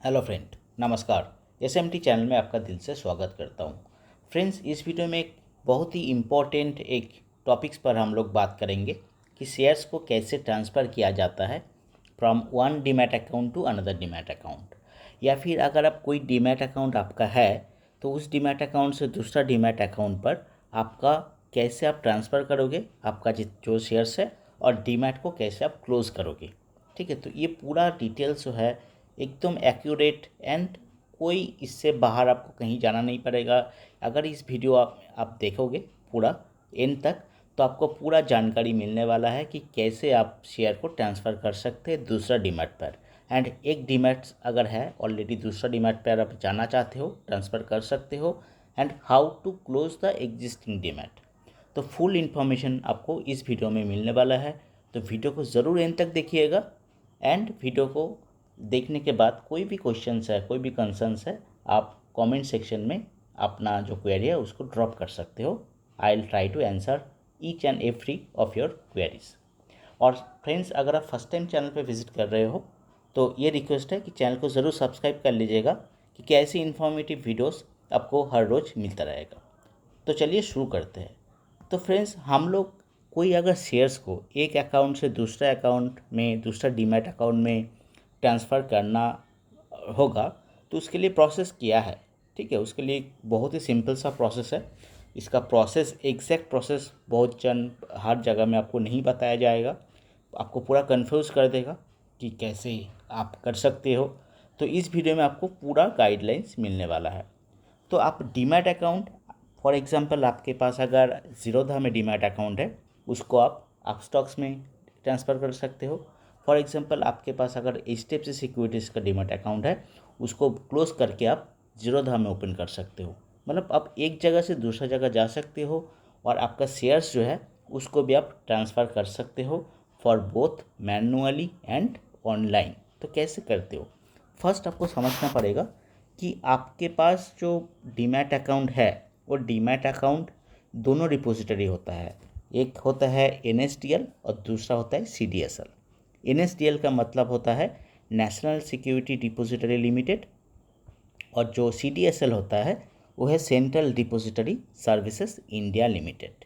Hello friend, नमस्कार। SMT channel में आपका दिल से स्वागत करता हूं। फ्रेंड्स, इस वीडियो में एक बहुत ही इम्पोर्टेंट एक टॉपिक्स पर हम लोग बात करेंगे कि शेयर्स को कैसे ट्रांसफ़र किया जाता है from one demat account to another demat account, या फिर अगर आप कोई डीमैट अकाउंट आपका है तो उस डीमैट अकाउंट से दूसरा डीमैट अकाउंट पर आपका कैसे आप ट्रांसफ़र करोगे आपका जो शेयर्स है, और डीमैट को कैसे आप क्लोज़ करोगे। ठीक है, तो ये पूरा डिटेल्स जो है एकदम एक्यूरेट एंड कोई इससे बाहर आपको कहीं जाना नहीं पड़ेगा। अगर इस वीडियो आप देखोगे पूरा एंड तक, तो आपको पूरा जानकारी मिलने वाला है कि कैसे आप शेयर को ट्रांसफ़र कर सकते हैं दूसरा डीमैट पर। एंड एक डीमैट अगर है ऑलरेडी, दूसरा डीमैट पर आप जाना चाहते हो, ट्रांसफ़र कर सकते हो। And how to close the existing demat, तो फुल इन्फॉर्मेशन आपको इस वीडियो में मिलने वाला है। तो वीडियो को ज़रूर एंड तक देखिएगा। एंड वीडियो को देखने के बाद कोई भी क्वेश्चंस है, कोई भी कंसर्न्स है, आप कमेंट सेक्शन में अपना जो क्वेरी है उसको ड्रॉप कर सकते हो। I will try to answer each and every of your queries. और फ्रेंड्स, अगर आप फर्स्ट टाइम चैनल पर विजिट कर रहे हो तो ये रिक्वेस्ट है कि चैनल को ज़रूर सब्सक्राइब कर लीजिएगा कि कैसी इन्फॉर्मेटिव वीडियोस आपको हर रोज़ मिलता रहेगा। तो चलिए शुरू करते हैं। तो फ्रेंड्स, हम लोग कोई अगर शेयर्स को एक अकाउंट से दूसरे अकाउंट में, दूसरा डीमैट अकाउंट में ट्रांसफ़र करना होगा, तो उसके लिए प्रोसेस किया है। ठीक है, उसके लिए बहुत ही सिंपल सा प्रोसेस है। इसका प्रोसेस, एग्जैक्ट प्रोसेस बहुत हर जगह में आपको नहीं बताया जाएगा, आपको पूरा कंफ्यूज कर देगा कि कैसे आप कर सकते हो। तो इस वीडियो में आपको पूरा गाइडलाइंस मिलने वाला है। तो आप डीमैट अकाउंट, फॉर एग्जांपल आपके पास अगर ज़ीरोधा में डीमैट अकाउंट है, उसको आप स्टॉक्स में ट्रांसफ़र कर सकते हो। फॉर एग्जांपल आपके पास अगर एचडीएफसी सिक्योरिटीज़ का डीमैट अकाउंट है, उसको क्लोज़ करके आप ज़ीरोधा में ओपन कर सकते हो। मतलब आप एक जगह से दूसरा जगह जा सकते हो, और आपका शेयर्स जो है उसको भी आप ट्रांसफ़र कर सकते हो for both manually and online. तो कैसे करते हो, फर्स्ट आपको समझना पड़ेगा कि आपके पास जो डीमैट अकाउंट है वो डीमैट अकाउंट दोनों रिपोजिटरी होता है। एक होता है एनएसडीएल और दूसरा होता है सीडीएसएल। एनएसडीएल का मतलब होता है नेशनल सिक्योरिटी डिपॉजिटरी लिमिटेड, और जो सीडीएसएल होता है वो है central depository services India limited.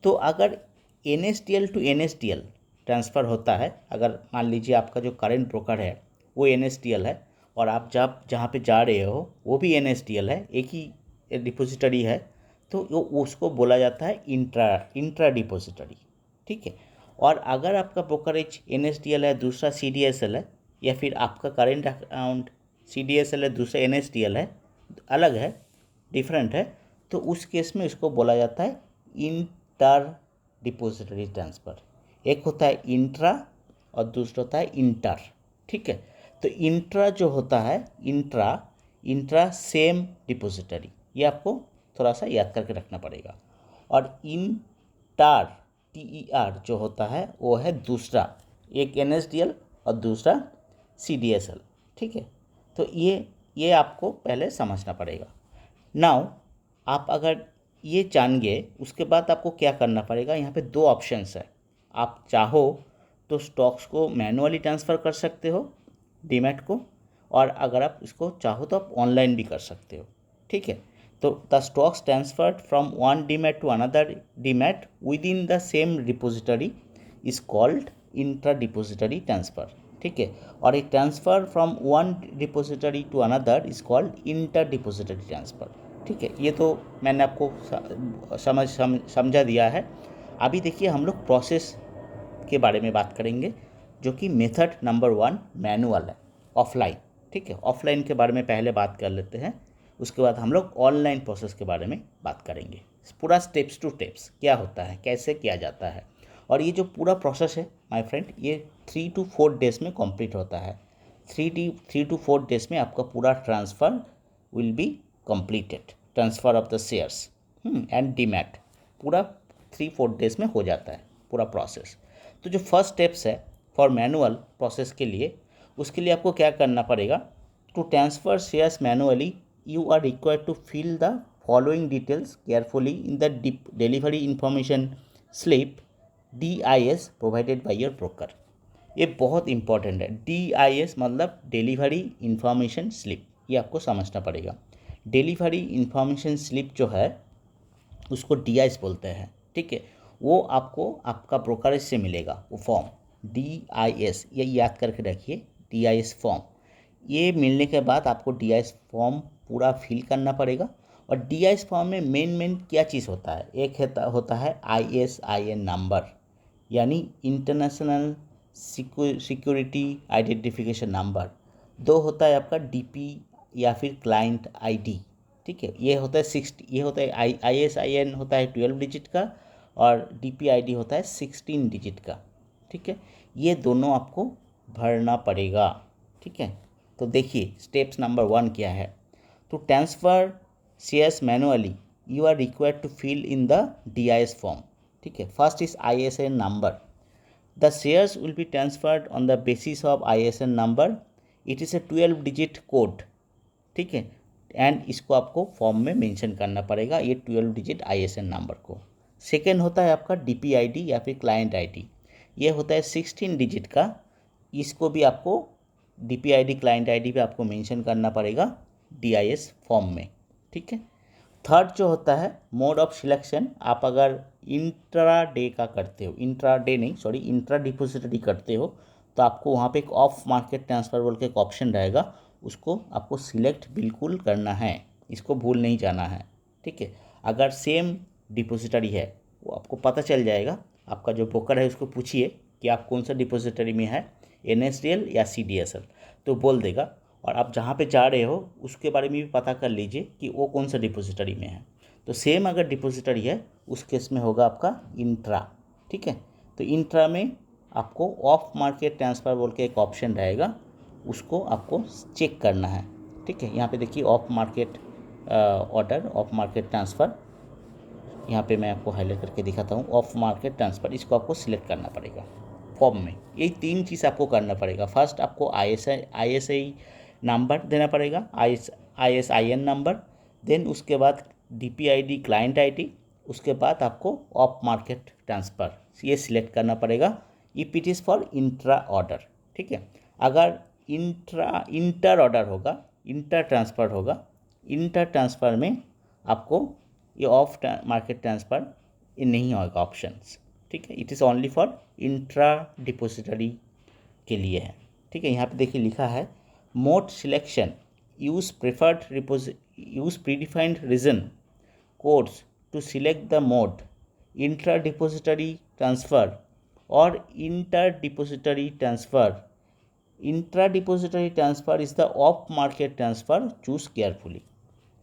तो अगर एनएसडीएल टू एनएसडीएल ट्रांसफ़र होता है, अगर मान लीजिए आपका जो करंट ब्रोकर है वो एनएसडीएल है, और आप जहाँ पे जा रहे हो वो भी एनएसडीएल है, एक ही डिपॉजिटरी है, तो वो उसको बोला जाता है इंट्रा डिपॉजिटरी। ठीक है। और अगर आपका ब्रोकरेज एनएसडीएल है, दूसरा सीडीएसएल है, या फिर आपका करेंट अकाउंट सीडीएसएल है, दूसरा एनएसडीएल है, अलग है, डिफरेंट है, तो उस केस में उसको बोला जाता है इंटर डिपॉजिटरी ट्रांसफ़र। एक होता है इंट्रा और दूसरा होता है इंटर। ठीक है। तो इंट्रा जो होता है, इंट्रा इंट्रा सेम डिपॉजिटरी, ये आपको थोड़ा सा याद करके रखना पड़ेगा। और इंटर TER जो होता है वो है दूसरा, एक एनएसडीएल और दूसरा सीडीएसएल। ठीक है। तो ये आपको पहले समझना पड़ेगा। नाउ आप अगर ये जान गए, उसके बाद आपको क्या करना पड़ेगा, यहाँ पे दो ऑप्शंस है। आप चाहो तो स्टॉक्स को मैनुअली ट्रांसफ़र कर सकते हो डीमैट को, और अगर आप इसको चाहो तो आप ऑनलाइन भी कर सकते हो। ठीक है। तो the stocks transferred from one demat to another demat within the same depository is called intra depository transfer. ठीक है। और एक transfer from one depository to another is called inter depository transfer. ठीक है, ये तो मैंने आपको समझा दिया है। अभी देखिए हम लोग प्रोसेस के बारे में बात करेंगे, जो कि मेथड नंबर 1 मैनुअल है, ऑफलाइन। ठीक है, ऑफलाइन के बारे में पहले बात कर लेते हैं, उसके बाद हम लोग ऑनलाइन प्रोसेस के बारे में बात करेंगे। पूरा स्टेप्स टू स्टेप्स क्या होता है, कैसे किया जाता है। और ये जो पूरा प्रोसेस है माय फ्रेंड, ये 3 to 4 डेज़ में कंप्लीट होता है। 3 to 4 डेज़ में आपका पूरा transfer will be completed, transfer of the shares and demat पूरा 3-4 डेज़ में हो जाता है पूरा प्रोसेस। तो जो फर्स्ट स्टेप्स है फॉर मैनुअल प्रोसेस के लिए, उसके लिए आपको क्या करना पड़ेगा, to transfer shares manually you are required to fill the following details carefully in the delivery information slip DIS provided by your broker. ये बहुत इंपॉर्टेंट है। DIS मतलब डिलीवरी इंफॉर्मेशन स्लिप, ये आपको समझना पड़ेगा। डिलीवरी इंफॉर्मेशन स्लिप जो है उसको DIS बोलते हैं, ठीक है। वो आपको आपका ब्रोकरेज से मिलेगा, वो फॉर्म DIS, ये याद करके रखिए, DIS फॉर्म। ये मिलने के बाद आपको DIS फॉर्म पूरा फिल करना पड़ेगा। और DIS फॉर्म में मेन क्या चीज़ होता है, एक होता है ISIN नंबर, यानी इंटरनेशनल सिक्योरिटी आइडेंटिफिकेशन नंबर। दो होता है आपका DP या फिर क्लाइंट ID, ठीक है। ये होता है 60, ये होता है ISIN होता है 12 डिजिट का, और DPID होता है 16 डिजिट का, ठीक है। ये दोनों आपको भरना पड़ेगा, ठीक है। तो देखिए स्टेप्स नंबर 1 क्या है। To transfer shares manually you are required to fill in the DIS form, ठीक है। First is ISIN number. The shares will be transferred on the basis of ISIN number. It is a 12 digit code, ठीक है। And इसको आपको form में mention करना पड़ेगा, ये 12 डिजिट ISIN नंबर को। सेकेंड होता है आपका DPID या फिर क्लाइंट ID, ये होता है 16 डिजिट का। इसको भी आपको DPID क्लाइंट ID पे आपको मेंशन करना पड़ेगा DIS फॉर्म में, ठीक है। थर्ड जो होता है मोड ऑफ सिलेक्शन, आप अगर इंट्रा डे का करते हो, इंट्रा डे नहीं सॉरी इंट्रा डिपोजिटरी करते हो, तो आपको वहाँ पे एक ऑफ मार्केट ट्रांसफ़र बोल के एक ऑप्शन रहेगा, उसको आपको सिलेक्ट बिल्कुल करना है, इसको भूल नहीं जाना है, ठीक है। अगर सेम डिपोजिटरी है वो आपको पता चल जाएगा, आपका जो ब्रोकर है उसको पूछिए कि आप कौन सा डिपोजिटरी में है, NSDL या CDSL, तो बोल देगा। और आप जहाँ पे जा रहे हो उसके बारे में भी पता कर लीजिए कि वो कौन सा डिपोजिटरी में है। तो सेम अगर डिपोजिटरी है उस केस में होगा आपका इंट्रा, ठीक है। तो इंट्रा में आपको ऑफ मार्केट ट्रांसफ़र बोल के एक ऑप्शन रहेगा, उसको आपको चेक करना है, ठीक है। यहाँ पे देखिए of market order, of market transfer, यहाँ पे मैं आपको हाईलाइट करके दिखाता हूँ। ऑफ मार्केट ट्रांसफ़र, इसको आपको सिलेक्ट करना पड़ेगा फॉर्म में। यही 3 चीज़ आपको करना पड़ेगा। फर्स्ट आपको ISI नंबर देना पड़ेगा, ISIN नंबर, देन उसके बाद DPID क्लाइंट ID, उसके बाद आपको ऑफ मार्केट ट्रांसफ़र ये सिलेक्ट करना पड़ेगा। If it is for intra order, ठीक है। अगर इंटर ऑर्डर होगा, इंटर ट्रांसफ़र होगा, इंटर ट्रांसफ़र में आपको ये ऑफ मार्केट ट्रांसफ़र ये नहीं होगा ऑप्शंस, ठीक है। It is only for intra depository के लिए है, ठीक है। यहाँ पे देखिए लिखा है mode selection use predefined reason codes to select the mode intra depository transfer और inter depository transfer. Intra depository transfer is the off market transfer, choose carefully,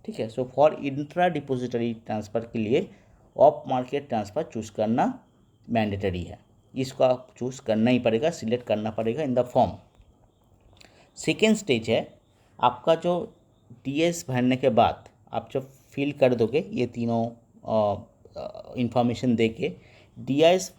ठीक है। So for intra depository transfer के लिए off market transfer choose करना mandatory है, इसको आप choose करना ही पड़ेगा, सिलेक्ट करना पड़ेगा in the form. Second stage है आपका जो DIS भरने के बाद आप जब फिल कर दोगे ये तीनों इंफॉर्मेशन दे के, DIS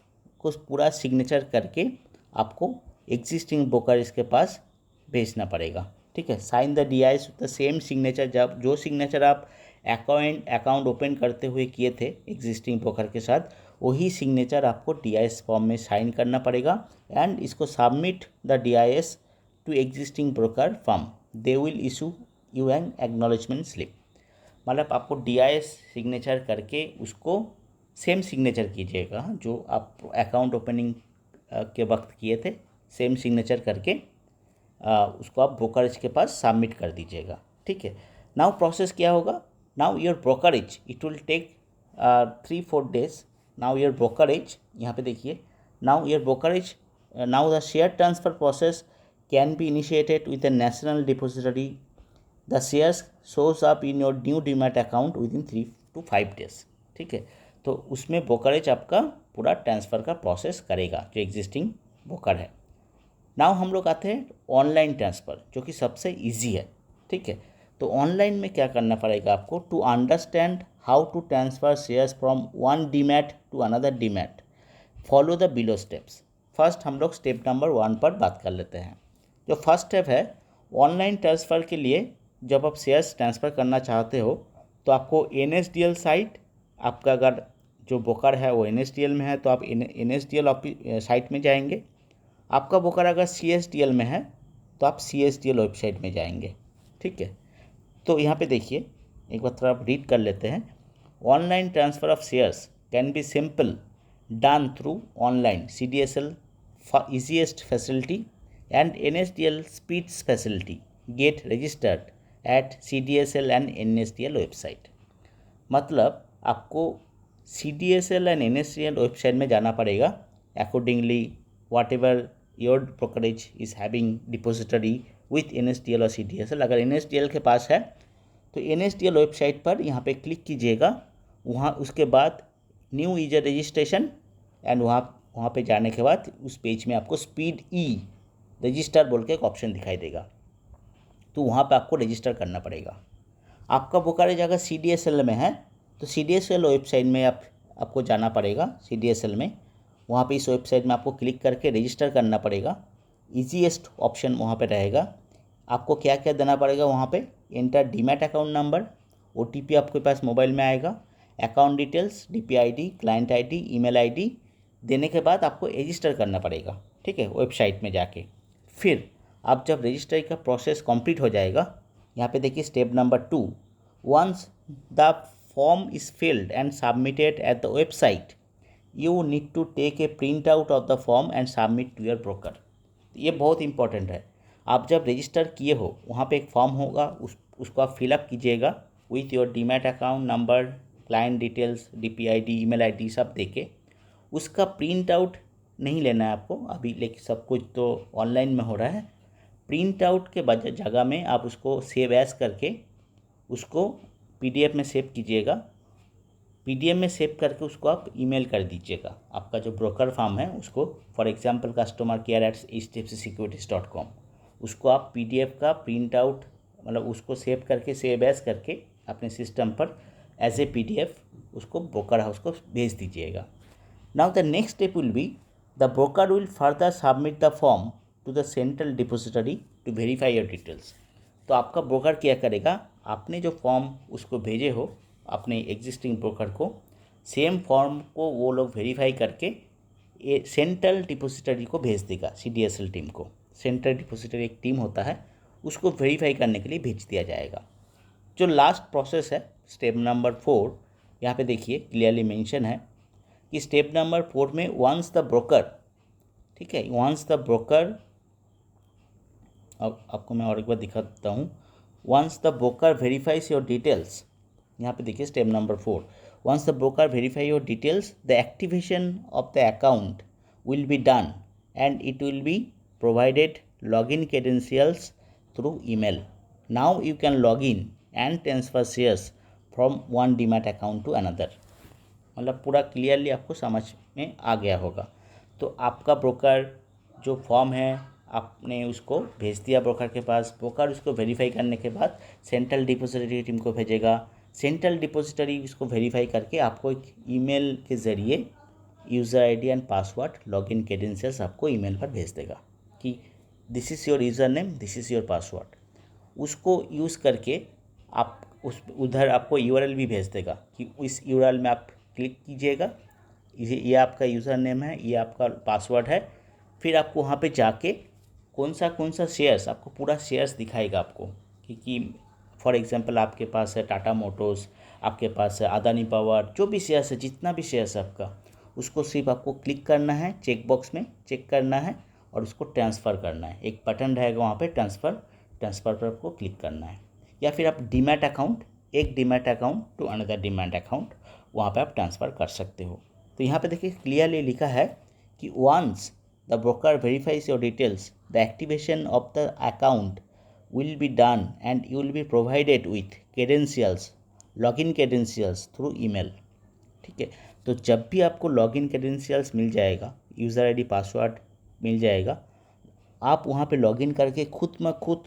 को पूरा सिग्नेचर करके आपको एग्जिस्टिंग ब्रोकर के पास भेजना पड़ेगा, ठीक है। Sign the DIS the same signature, जब जो सिग्नेचर आप अकाउंट ओपन करते हुए किए थे एग्जिस्टिंग ब्रोकर के साथ, वही सिग्नेचर आपको DIS फॉर्म में साइन करना पड़ेगा। एंड इसको submit the DIS to existing broker firm, they will issue you an acknowledgement slip. मतलब आपको DIS सिग्नेचर करके उसको सेम सिग्नेचर कीजिएगा जो आप अकाउंट ओपनिंग के वक्त किए थे, सेम सिग्नेचर करके उसको आप ब्रोकरेज के पास सबमिट कर दीजिएगा, ठीक है। नाउ प्रोसेस क्या होगा, now your brokerage it will take 3-4 days. Now your brokerage, यहाँ पे देखिए, now your brokerage, now the share transfer process can be initiated with the national depository, the shares shows up in your new demat account with in 3 to 5 days, ठीक है। तो उसमें brokerage आपका पूरा transfer का प्रोसेस करेगा जो existing broker है। नाउ हम लोग आते हैं ऑनलाइन ट्रांसफ़र, जो कि सबसे इजी है, ठीक है। तो ऑनलाइन में क्या करना पड़ेगा आपको, to understand how to transfer shares from one demat to another demat, follow the below steps. First हम लोग स्टेप नंबर 1 पर बात कर लेते हैं। जो फर्स्ट स्टेप है ऑनलाइन ट्रांसफ़र के लिए, जब आप शेयर्स ट्रांसफ़र करना चाहते हो तो आपको NSDL साइट, आपका अगर जो ब्रोकर है वो NSDL में है तो आप NSDL साइट में जाएंगे। आपका ब्रोकर अगर CSDL में है तो आप CSDL वेबसाइट में जाएंगे, ठीक है। तो यहाँ पे देखिए, एक बार थोड़ा आप रीड कर लेते हैं। Online transfer of shares can be simple done through online CDSL easiest facility and NSDL speeds facility get registered at CDSL and NSDL website। मतलब आपको CDSL एंड NSDL वेबसाइट में जाना पड़ेगा accordingly what ever your brokerage is having depository with NSDL और CDSL। अगर NSDL के पास है तो NSDL वेबसाइट पर यहाँ पे क्लिक कीजिएगा, वहाँ उसके बाद न्यू यूजर रजिस्ट्रेशन एंड वहाँ पे जाने के बाद उस पेज में आपको स्पीड रजिस्टर बोल के एक ऑप्शन दिखाई देगा, तो वहाँ पे आपको रजिस्टर करना पड़ेगा। आपका ब्रोकरेज अगर CDSL में है तो CDSL वेबसाइट में आपको जाना पड़ेगा CDSL में, वहाँ पे इस वेबसाइट में आपको क्लिक करके रजिस्टर करना पड़ेगा। ईजीएस्ट ऑप्शन वहाँ पे रहेगा। आपको क्या क्या देना पड़ेगा वहाँ पे, enter demat account number, OTP आपके पास मोबाइल में आएगा, account details, DP ID, client ID, email ID देने के बाद आपको रजिस्टर करना पड़ेगा, ठीक है, वेबसाइट में जाके। फिर आप जब रजिस्टर का प्रोसेस कंप्लीट हो जाएगा, यहाँ पे देखिए step number 2, once the form is filled and submitted at the website you need to take a print out of the form and submit to your broker. ये बहुत इंपॉर्टेंट है। आप जब रजिस्टर किए हो वहाँ पे एक फॉर्म होगा, उसको आप फिलअप कीजिएगा with your demat account number, client details, DP ID, email ID सब देके। उसका प्रिंट आउट नहीं लेना है आपको अभी, लेकिन सब कुछ तो ऑनलाइन में हो रहा है। प्रिंट आउट के जगह में आप उसको सेव एज करके उसको PDF में सेव कीजिएगा। PDF में सेव करके उसको आप ईमेल कर दीजिएगा आपका जो ब्रोकर फॉर्म है उसको, फॉर एग्जांपल customer@hdfcsecurities.com, उसको आप PDF का प्रिंट आउट मतलब उसको सेव करके सेव एज करके अपने सिस्टम पर एज ए PDF उसको ब्रोकर हाउस को भेज दीजिएगा। Now the next step will be the broker will further submit the form to the central depository to verify your details. तो आपका ब्रोकर क्या करेगा, आपने जो फॉर्म उसको भेजे हो अपने एग्जिस्टिंग ब्रोकर को, सेम फॉर्म को वो लोग वेरीफाई करके ये सेंट्रल डिपोजिटरी को भेज देगा, CDSL टीम को। सेंट्रल डिपोजिटरी एक टीम होता है, उसको वेरीफाई करने के लिए भेज दिया जाएगा। जो लास्ट प्रोसेस है स्टेप नंबर 4, यहाँ पे देखिए क्लियरली मेंशन है कि स्टेप नंबर 4 में वंस द ब्रोकर, ठीक है, वंस द ब्रोकर, अब आपको मैं और एक बार दिखा देता हूँ। Once the broker verifies your details, यहाँ पे देखिए step number 4, once the broker verify your details the activation of the account will be done and it will be provided login credentials through email. Now you can log in and transfer shares from one demat account to another. मतलब पूरा clearly आपको समझ में आ गया होगा। तो आपका broker जो फॉर्म है आपने उसको भेज दिया ब्रोकर के पास, ब्रोकर उसको वेरीफाई करने के बाद सेंट्रल डिपोजिटरी टीम को भेजेगा, सेंट्रल डिपोजिटरी उसको वेरीफाई करके आपको एक ईमेल के ज़रिए user ID and password, login credentials आपको ईमेल पर भेज देगा कि this is your user name, this is your password. उसको यूज़ करके आप उधर आपको URL भी भेज देगा कि इस URL में आप क्लिक कीजिएगा, ये आपका यूज़र नेम है, ये आपका पासवर्ड है। फिर आपको वहाँ पे जाके कौन सा शेयर्स, आपको पूरा शेयर्स दिखाएगा आपको कि फॉर एग्जांपल आपके पास है टाटा मोटर्स, आपके पास है अदानी पावर, जो भी शेयर्स है, जितना भी शेयर्स है आपका, उसको सिर्फ आपको क्लिक करना है, चेक बॉक्स में चेक करना है और उसको ट्रांसफ़र करना है। एक बटन रहेगा वहाँ पे ट्रांसफ़र पर आपको क्लिक करना है। या फिर आप डीमैट अकाउंट, एक demat account to another demat account, वहाँ पे आप ट्रांसफ़र कर सकते हो। तो यहाँ पे देखिए क्लियरली लिखा है कि once the broker verifies your details the activation of the account will be done and you will be provided with credentials, login credentials through email। ठीक है, तो जब भी आपको लॉगिन क्रेडेंशियल्स मिल जाएगा, यूज़र ID पासवर्ड मिल जाएगा, आप वहाँ पे लॉगिन करके खुद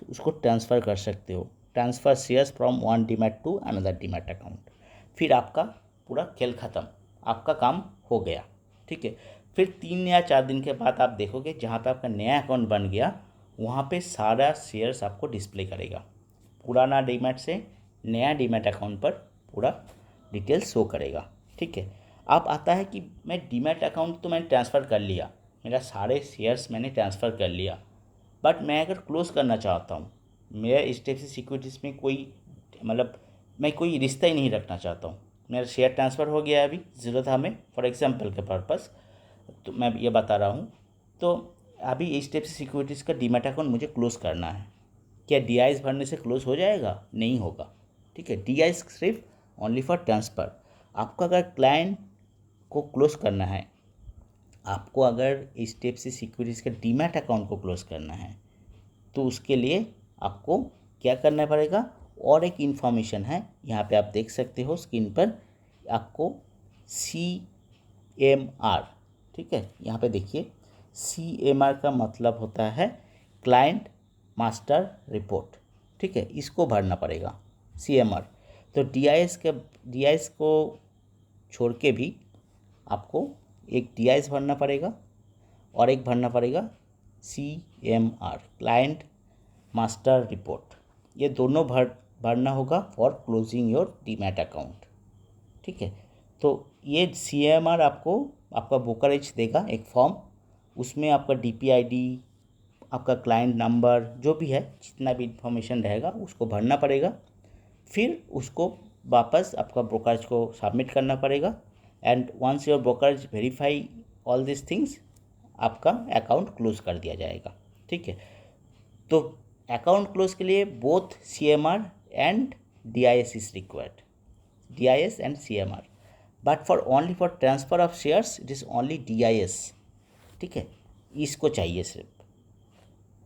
उसको ट्रांसफ़र कर सकते हो, transfer shares from one demat to another demat account. फिर आपका पूरा खेल ख़त्म, आपका काम हो गया। ठीक है, फिर 3 या 4 दिन के बाद आप देखोगे जहाँ पे आपका नया अकाउंट बन गया वहाँ पे सारा शेयर्स आपको डिस्प्ले करेगा, पुराना डीमैट से नया डीमैट अकाउंट पर पूरा डिटेल्स शो करेगा। ठीक है, अब आता है कि मैं डीमैट अकाउंट तो मैंने ट्रांसफ़र कर लिया, मेरा सारे शेयर्स मैंने ट्रांसफ़र कर लिया, बट मैं अगर क्लोज़ करना चाहता हूँ, मेरा एचडीएफसी सिक्योरिटीज़ में कोई मतलब मैं कोई रिश्ता ही नहीं रखना चाहता हूँ, मेरा शेयर ट्रांसफ़र हो गया है, अभी ज़रूरत है हमें फॉर एग्जांपल के पर्पस, तो मैं ये बता रहा हूँ। तो अभी एचडीएफसी सिक्योरिटीज़ का डीमैट अकाउंट मुझे क्लोज़ करना है। क्या डीआईएस भरने से क्लोज़ हो जाएगा? नहीं होगा। ठीक है, डीआईएस सिर्फ ओनली फॉर ट्रांसफ़र। आपको अगर क्लाइंट को क्लोज़ करना है, आपको अगर एचडीएफसी सिक्योरिटीज़ का डीमैट अकाउंट को क्लोज़ करना है, तो उसके लिए आपको क्या करना पड़ेगा? और एक इन्फॉर्मेशन है, यहाँ पे आप देख सकते हो स्क्रीन पर, आपको CMR, ठीक है, यहाँ पे देखिए CMR का मतलब होता है क्लाइंट मास्टर रिपोर्ट। ठीक है, इसको भरना पड़ेगा CMR। तो डीआईएस को छोड़ के भी आपको एक डीआईएस भरना पड़ेगा और एक भरना पड़ेगा CMR, क्लाइंट मास्टर रिपोर्ट। ये दोनों भरना होगा for closing your demat account. ठीक है, तो ये CMR आपको आपका ब्रोकरेज देगा एक फॉर्म, उसमें आपका DPID, आपका क्लाइंट नंबर, जो भी है जितना भी इंफॉर्मेशन रहेगा उसको भरना पड़ेगा। फिर उसको वापस आपका ब्रोकरेज को सबमिट करना पड़ेगा, and once your brokerage verify all this things, आपका अकाउंट क्लोज कर दिया जाएगा। ठीक है, तो अकाउंट क्लोज के लिए both CMR and DIS is required, DIS and CMR, but for only for transfer of shares it is only DIS। ठीक है, इसको चाहिए सिर्फ,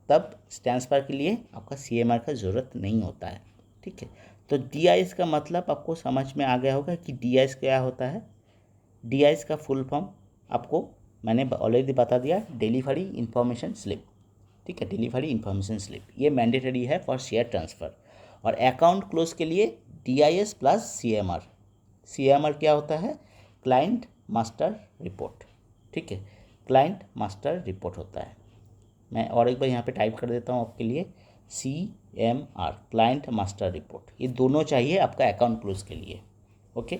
तब ट्रांसफ़र के लिए आपका CMR का ज़रूरत नहीं होता है। ठीक है, तो DIS का मतलब आपको समझ में आ गया होगा कि DIS क्या होता है। DIS का फुल फॉर्म आपको मैंने ऑलरेडी बता दिया, डिलीवरी इंफॉर्मेशन स्लिप। ठीक है, डिलीवरी इंफॉर्मेशन स्लिप ये मैंडेटरी है फॉर शेयर ट्रांसफ़र। और अकाउंट क्लोज के लिए DIS प्लस CMR। CMR क्या होता है? Client master report. ठीक है, क्लाइंट मास्टर रिपोर्ट होता है। मैं और एक बार यहाँ पे टाइप कर देता हूँ आपके लिए, CMR, क्लाइंट मास्टर रिपोर्ट। ये दोनों चाहिए आपका अकाउंट क्लोज के लिए। ओके,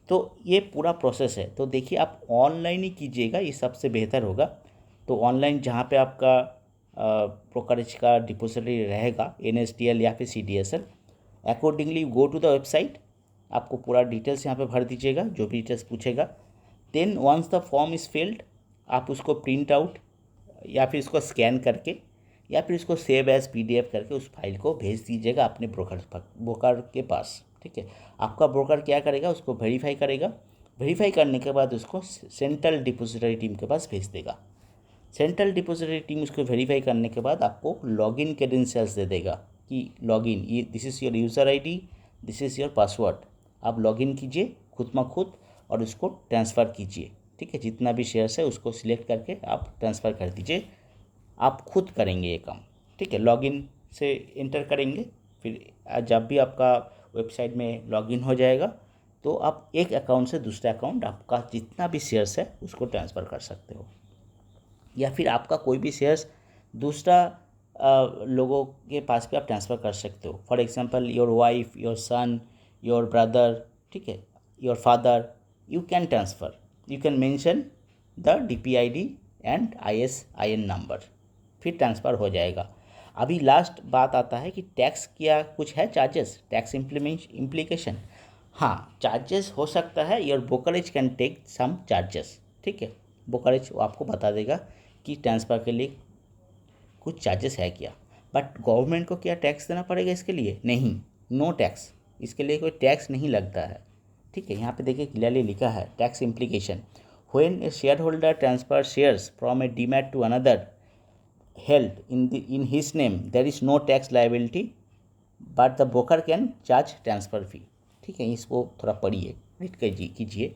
तो ये पूरा प्रोसेस है। तो देखिए, आप ऑनलाइन ही कीजिएगा, ये सबसे बेहतर होगा। तो ऑनलाइन जहाँ पे आपका ब्रोकरेज का डिपॉजिटरी रहेगा, NSDL या फिर CDSL, accordingly go to the website, आपको पूरा डिटेल्स यहाँ पे भर दीजिएगा, जो भी डिटेल्स पूछेगा। Then once the form is filled, आप उसको प्रिंट आउट या फिर इसको स्कैन करके या फिर इसको सेव एज PDF करके उस फाइल को भेज दीजिएगा अपने ब्रोकर के पास। ठीक है, आपका ब्रोकर क्या करेगा? उसको वेरीफाई करेगा, वेरीफाई करने के बाद उसको सेंट्रल डिपॉजिटरी टीम के पास भेज देगा। सेंट्रल डिपॉजिटरी टीम उसको वेरीफाई करने के बाद आपको लॉगिन क्रेडेंशियल्स दे देगा कि लॉगिन, ये this is your user ID, this is your password. आप लॉगिन कीजिए खुद म खुद और उसको ट्रांसफ़र कीजिए। ठीक है, जितना भी शेयर्स है उसको सिलेक्ट करके आप ट्रांसफ़र कर दीजिए। आप खुद करेंगे ये काम। ठीक है, लॉगिन से इंटर करेंगे, फिर जब भी आपका वेबसाइट में लॉगिन हो जाएगा तो आप एक अकाउंट से दूसरे अकाउंट आपका जितना भी शेयर्स है उसको ट्रांसफ़र कर सकते हो, या फिर आपका कोई भी शेयर्स दूसरा लोगों के पास भी आप ट्रांसफ़र कर सकते हो। For example your wife, your son, your brother, ठीक है, your father, you can transfer, you can mention the DPID and ISIN number, फिर ट्रांसफ़र हो जाएगा। अभी लास्ट बात आता है कि टैक्स क्या कुछ है, चार्जेस, टैक्स इम्प्लीकेशन। हाँ, चार्जेस हो सकता है, your brokerage can take some charges. ठीक है, ब्रोकरेज आपको बता देगा कि ट्रांसफ़र के लिए कुछ चार्जेस है क्या, बट गवर्नमेंट को क्या टैक्स देना पड़ेगा इसके लिए? नहीं, नो टैक्स, इसके लिए कोई टैक्स नहीं लगता है। ठीक है, यहाँ पे देखिए क्लियरली लिखा है tax implication, when a share holder transfer shares from a demat to another held in his name, there is no tax liability, but the broker can charge transfer fee। ठीक है, इसको थोड़ा पढ़िए, रीड कीजिए।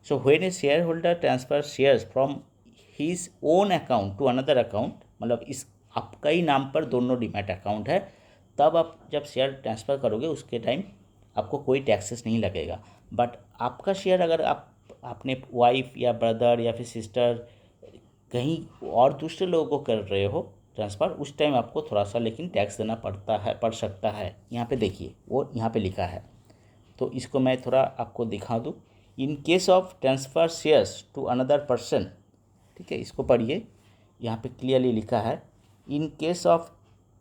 So when a share holder transfer shares from his own account to another account, मतलब इस आपका ही नाम पर दोनों डीमैट अकाउंट है, तब आप जब शेयर ट्रांसफ़र करोगे उसके टाइम आपको कोई टैक्सेस नहीं लगेगा। बट आपका शेयर अगर आप अपने वाइफ या ब्रदर या फिर सिस्टर कहीं और दूसरे लोगों को कर रहे हो ट्रांसफ़र, उस टाइम आपको थोड़ा सा लेकिन टैक्स देना पड़ सकता है। यहाँ पे देखिए वो यहाँ पे लिखा है, तो इसको मैं थोड़ा आपको दिखा दूँ। In case of transfer shares to another person, ठीक है, इसको पढ़िए। यहाँ पे क्लियरली लिखा है, in case of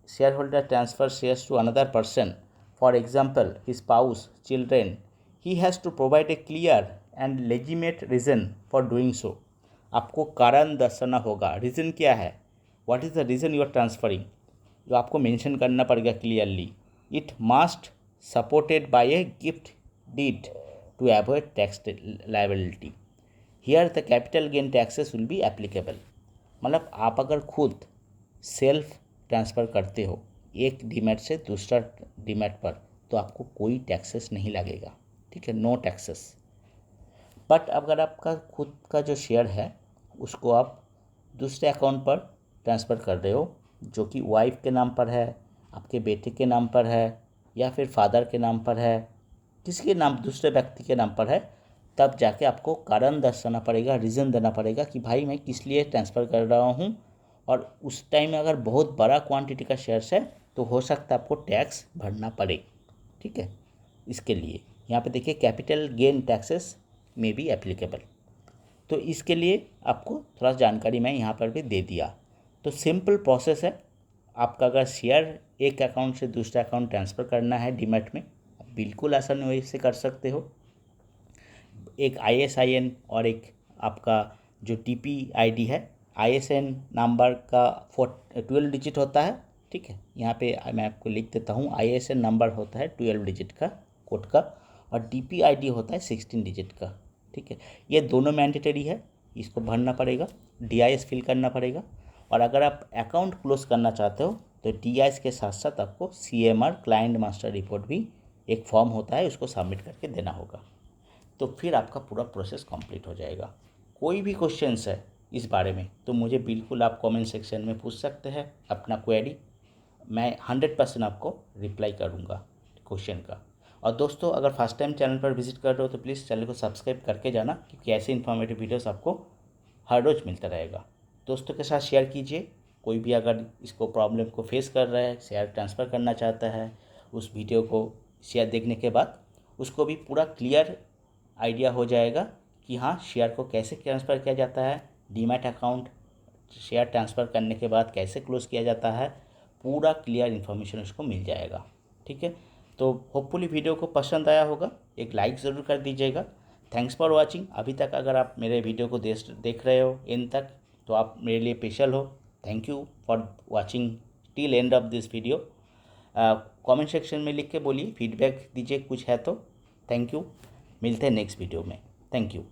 share holder transfer shares to another person, for example his spouse, children, he has to provide a clear and legitimate reason for doing so. आपको कारण दर्शाना होगा। रीज़न क्या है, what is the reason you are transferring, जो आपको mention करना पड़ेगा clearly. It must supported by a gift deed to avoid tax liability. Here the capital gain taxes will be applicable. मतलब आप अगर खुद सेल्फ ट्रांसफ़र करते हो एक डीमैट से दूसरा डीमैट पर, तो आपको कोई टैक्सेस नहीं लगेगा, ठीक है, नो टैक्सेस। बट अगर आपका खुद का जो शेयर है उसको आप दूसरे अकाउंट पर ट्रांसफ़र कर रहे हो, जो कि वाइफ के नाम पर है, आपके बेटे के नाम पर है, या फिर फादर के नाम पर है, किसी के नाम, दूसरे व्यक्ति के नाम पर है, तब जाके आपको कारण दर्शाना पड़ेगा, रीज़न देना पड़ेगा कि भाई मैं किस लिए ट्रांसफ़र कर रहा हूँ। और उस टाइम में अगर बहुत बड़ा क्वांटिटी का शेयर्स है तो हो सकता है आपको टैक्स भरना पड़े, ठीक है। इसके लिए यहाँ पे देखिए, कैपिटल गेन टैक्सेस में भी एप्लीकेबल। तो इसके लिए आपको थोड़ा जानकारी मैं यहाँ पर भी दे दिया। तो सिंपल प्रोसेस है, आपका अगर शेयर एक अकाउंट से दूसरा अकाउंट ट्रांसफ़र करना है डीमैट में, आप बिल्कुल आसान वे से कर सकते हो। एक ISIN और एक आपका जो TPID है, ISIN नंबर का 12 डिजिट होता है, ठीक है। यहाँ पे मैं आपको लिख देता हूँ, ISIN नंबर होता है 12 डिजिट का कोड का, और TPID होता है 16 डिजिट का, ठीक है। ये दोनों मैंडेटरी है, इसको भरना पड़ेगा, DIS फिल करना पड़ेगा। और अगर आप अकाउंट क्लोज करना चाहते हो तो DIS के साथ साथ आपको CMR क्लाइंट मास्टर रिपोर्ट भी एक फॉर्म होता है, उसको सबमिट करके देना होगा। तो फिर आपका पूरा प्रोसेस कंप्लीट हो जाएगा। कोई भी क्वेश्चंस है इस बारे में तो मुझे बिल्कुल आप कमेंट सेक्शन में पूछ सकते हैं अपना क्वेरी, मैं 100% आपको रिप्लाई करूँगा क्वेश्चन का। और दोस्तों, अगर फर्स्ट टाइम चैनल पर विजिट कर रहे हो तो प्लीज़ चैनल को सब्सक्राइब करके जाना, क्योंकि ऐसे इन्फॉर्मेटिव वीडियोस आपको हर रोज़ मिलता रहेगा। दोस्तों के साथ शेयर कीजिए, कोई भी अगर इसको प्रॉब्लम को फेस कर रहा है, शेयर ट्रांसफ़र करना चाहता है, उस वीडियो को शेयर देखने के बाद उसको भी पूरा क्लियर आइडिया हो जाएगा कि हाँ, शेयर को कैसे ट्रांसफ़र किया जाता है, डीमैट अकाउंट शेयर ट्रांसफ़र करने के बाद कैसे क्लोज़ किया जाता है, पूरा क्लियर इन्फॉर्मेशन उसको मिल जाएगा, ठीक है। तो होपफुली वीडियो को पसंद आया होगा, एक लाइक ज़रूर कर दीजिएगा। Thanks for watching. अभी तक अगर आप मेरे वीडियो को देख रहे हो एंड तक, तो आप मेरे लिए स्पेशल हो। Thank you for watching till end of this video. Comment section में लिख के बोलिए, फीडबैक दीजिए कुछ है तो। थैंक यू, मिलते हैं नेक्स्ट वीडियो में। Thank you.